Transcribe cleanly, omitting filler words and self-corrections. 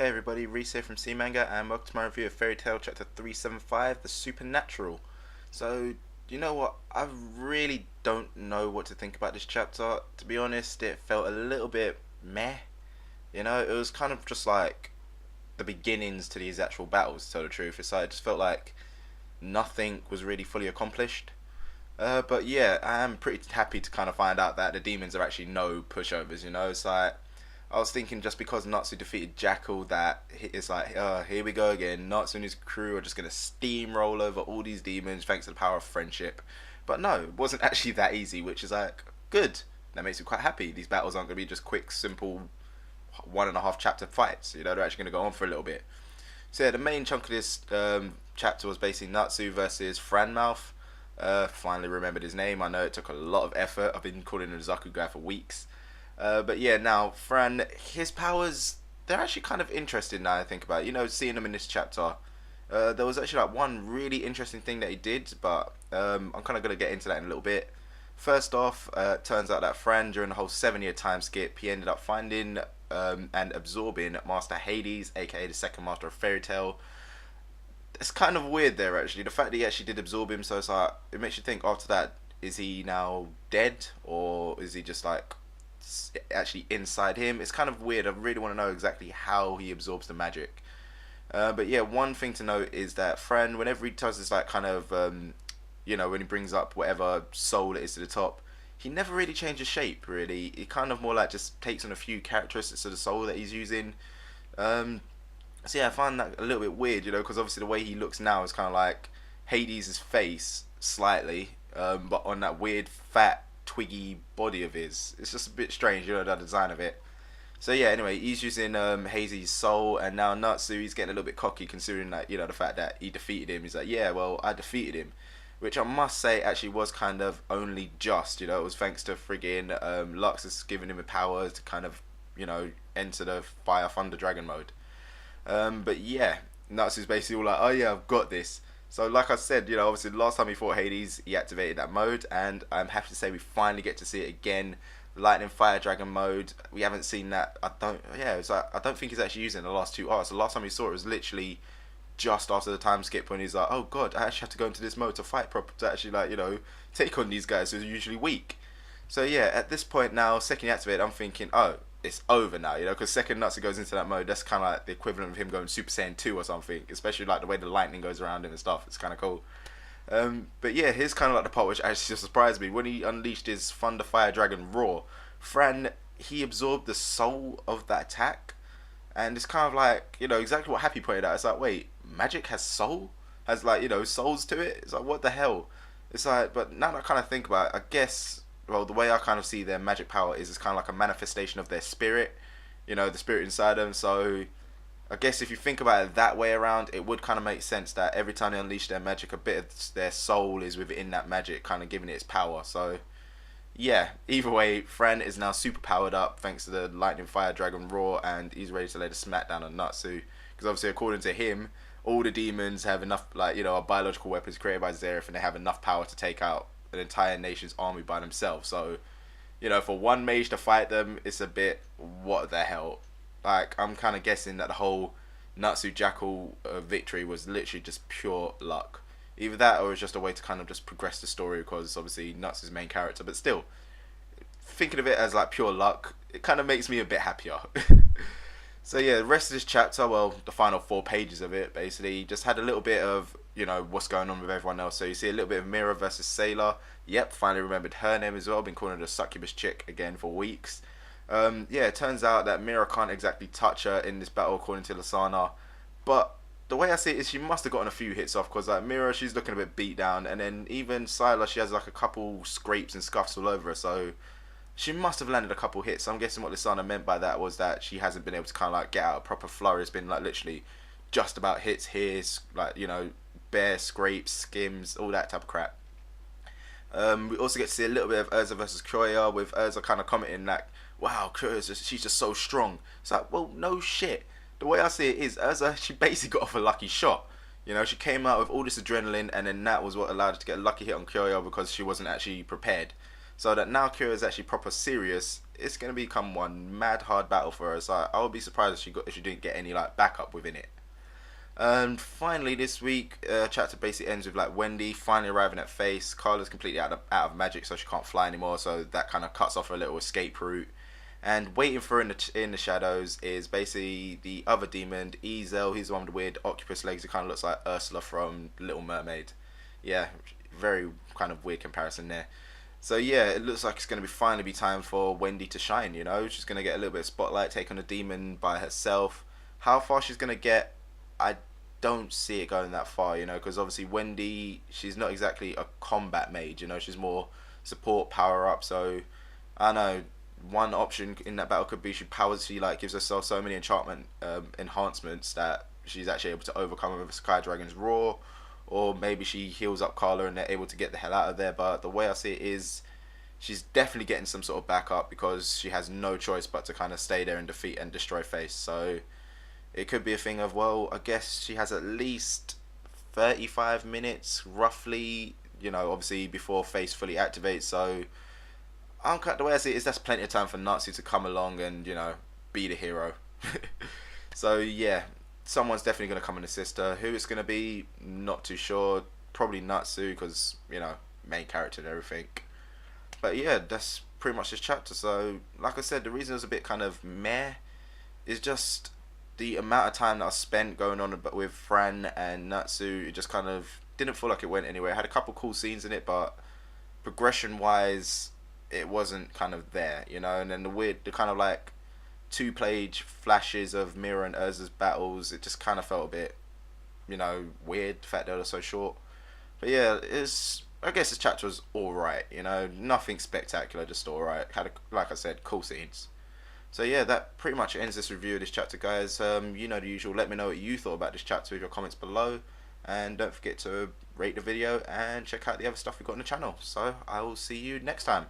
Hey everybody, Reese here from C Manga, and welcome to my review of Fairy Tail Chapter 375, The Supernatural. So, you know what? I really don't know what to think about this chapter. To be honest, it felt a little bit meh. It was kind of just like the beginnings to these actual battles, to tell the truth. It's like, it just felt like nothing was really fully accomplished. But yeah, I am pretty happy to kind of find out that the demons are actually no pushovers. It's like, I was thinking just because Natsu defeated Jackal that it's like, here we go again. Natsu and his crew are just going to steamroll over all these demons thanks to the power of friendship. But no, it wasn't actually that easy, which is like, good. That makes me quite happy. These battles aren't going to be just quick, simple 1.5 chapter fights. They're actually going to go on for a little bit. So yeah, the main chunk of this chapter was basically Natsu versus Fran. Finally remembered his name. I know it took a lot of effort. I've been calling him a Zaku guy for weeks. But yeah, now Fran, his powers, they're actually kind of interesting now I think about it. Seeing them in this chapter. There was actually like one really interesting thing that he did, but I'm kind of going to get into that in a little bit. First off, turns out that Fran, during the whole 7-year time skip, he ended up finding and absorbing Master Hades, aka the second master of Fairy Tail. It's kind of weird there actually, the fact that he actually did absorb him, so it's like, it makes you think after that, is he now dead, or is he just like actually inside him? It's kind of weird. I really want to know exactly how he absorbs the magic. But yeah, one thing to note is that Fran, whenever he does this like kind of when he brings up whatever soul it is to the top, he never really changes shape really. He kind of more like just takes on a few characteristics of the soul that he's using. So yeah, I find that a little bit weird, because obviously the way he looks now is kind of like Hades' face slightly, but on that weird fat twiggy body of his. It's just a bit strange, the design of it. So yeah, anyway, he's using Hazy's soul, and now Natsu, he's getting a little bit cocky considering that, the fact that he defeated him. He's like, yeah, well, I defeated him. Which I must say actually was kind of only just, it was thanks to friggin' Luxus giving him the power to kind of, enter the Fire Thunder Dragon mode. But yeah, Natsu's basically all like, oh yeah, I've got this. So like I said, obviously the last time he fought Hades, he activated that mode, and I'm happy to say we finally get to see it again. Lightning Fire Dragon mode. We haven't seen that. I don't think he's actually using the last two arcs. The last time we saw it was literally just after the time skip when he's like, oh god, I actually have to go into this mode to fight proper, to actually take on these guys who are usually weak. So yeah, at this point now, second he activated, I'm thinking, oh, it's over now, because second Natsu goes into that mode, that's kind of like the equivalent of him going Super Saiyan 2 or something, especially like the way the lightning goes around him and stuff. It's kind of cool. But yeah, here's kind of like the part which actually surprised me. When he unleashed his Thunder Fire Dragon Roar, Fran, he absorbed the soul of that attack, and it's kind of like, exactly what Happy pointed out. It's like, wait, magic has soul? Has like, souls to it? It's like, what the hell? It's like, but now that I kind of think about it, I guess, well, the way I kind of see their magic power is it's kind of like a manifestation of their spirit, the spirit inside them. So I guess if you think about it that way around, it would kind of make sense that every time they unleash their magic, a bit of their soul is within that magic, kind of giving it its power. So yeah, either way, Fran is now super powered up thanks to the Lightning Fire Dragon Roar, and he's ready to lay the smackdown on Natsu. Because obviously, according to him, all the demons have enough, biological weapons created by Zeref, and they have enough power to take out an entire nation's army by themselves. So, for one mage to fight them, it's a bit, what the hell? Like, I'm kind of guessing that the whole Natsu Jackal victory was literally just pure luck. Either that, or it's just a way to kind of just progress the story, because obviously Natsu's main character. But still, thinking of it as like pure luck, it kind of makes me a bit happier. So yeah, the rest of this chapter, well, the final 4 pages of it, basically, just had a little bit of, what's going on with everyone else. So you see a little bit of Mira versus Sailor. Yep, finally remembered her name as well. Been calling her the succubus chick again for weeks. Yeah, it turns out that Mira can't exactly touch her in this battle, according to Lasana. But the way I see it is she must have gotten a few hits off, because like Mira, she's looking a bit beat down, and then even Syla, she has like a couple scrapes and scuffs all over her. So she must have landed a couple hits. So I'm guessing what Lasana meant by that was that she hasn't been able to kind of like get out a proper flurry. It's been like literally just about hits here, like bare scrapes, skims, all that type of crap. We also get to see a little bit of Urza versus Kyoya, with Urza kind of commenting like, wow, she's just so strong. It's like, well, no shit. The way I see it is, Urza, she basically got off a lucky shot. She came out with all this adrenaline, and then that was what allowed her to get a lucky hit on Kyoya, because she wasn't actually prepared. So that now Kyoya is actually proper serious, it's gonna become one mad hard battle for her. So I would be surprised if she didn't get any like backup within it. And finally, this week, chapter basically ends with like Wendy finally arriving at Face. Carla's completely out of magic, so she can't fly anymore. So that kind of cuts off her little escape route. And waiting for her in the shadows is basically the other demon, Ezel. He's the one with the weird octopus legs. It kind of looks like Ursula from Little Mermaid. Yeah, very kind of weird comparison there. So yeah, it looks like it's going to finally be time for Wendy to shine. You know, she's going to get a little bit of spotlight, take on a demon by herself. How far she's going to get, I don't see it going that far, you know, because obviously Wendy, she's not exactly a combat mage, you know, she's more support, power up. So I don't know, one option in that battle could be she like gives herself so many enchantment enhancements that she's actually able to overcome with Sky Dragon's Roar, or maybe she heals up Carla and they're able to get the hell out of there. But the way I see it is, she's definitely getting some sort of backup because she has no choice but to kind of stay there and defeat and destroy Face. So it could be a thing of, well, I guess she has at least 35 minutes roughly, you know, obviously before Face fully activates. So the way I see it is that's plenty of time for Natsu to come along and, you know, be the hero. So yeah, someone's definitely going to come and assist her. Who it's going to be, not too sure. Probably Natsu because, you know, main character and everything. But yeah, that's pretty much this chapter. So like I said, the reason it was a bit kind of meh is just the amount of time that I spent going on with Fran and Natsu. It just kind of didn't feel like it went anywhere. It had a couple cool scenes in it, but progression wise it wasn't kind of there, you know. And then the kind of like 2-page flashes of Mira and Urza's battles, it just kind of felt a bit, you know, weird, the fact that they were so short. But yeah, I guess this chapter was alright, you know, nothing spectacular, just alright. Had, like I said, cool scenes. So yeah, that pretty much ends this review of this chapter, guys. You know the usual, let me know what you thought about this chapter with your comments below. And don't forget to rate the video and check out the other stuff we've got on the channel. So I will see you next time.